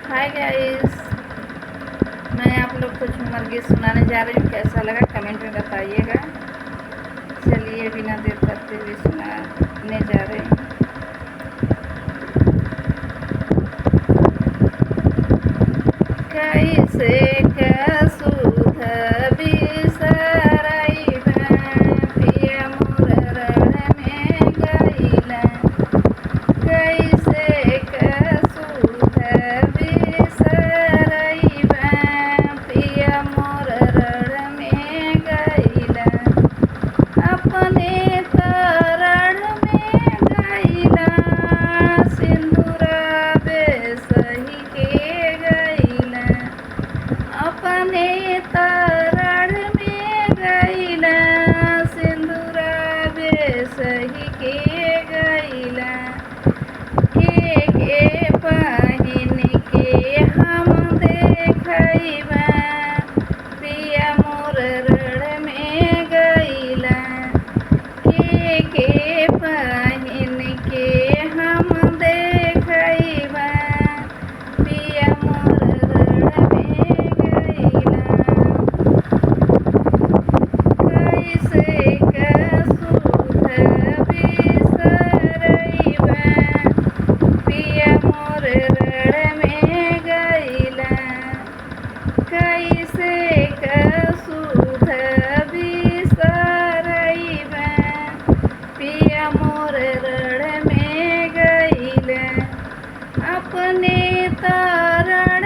Hi guys, मैं आप लोग को झूमर गीत सुनाने जा रही हूँ। कैसा लगा कमेंट में बताइएगा। चलिए बिना देर करते हुए सुनाने जा रही हूँ। कैसे कसुध बिसरइबा पिया मोर रण में गइला। कैसे कसुध बिसरइबा पिया मोर रण में गइला। अपने तरण में गइला सिंदूरा बेसही के गइला। अपने तरण में गइला सिंदूरा बेसही के गइला। के पहिन के हम देखइबा पिया मोर रण में गइला। के पहिन के हम देखइबा पिया मोर रण में गइला। कैसे कसुध बिसरइबा पिया मोर रण में गइला। कैसे कसुध बिसरइबा पिया मोर रण में गइला। अपने तरण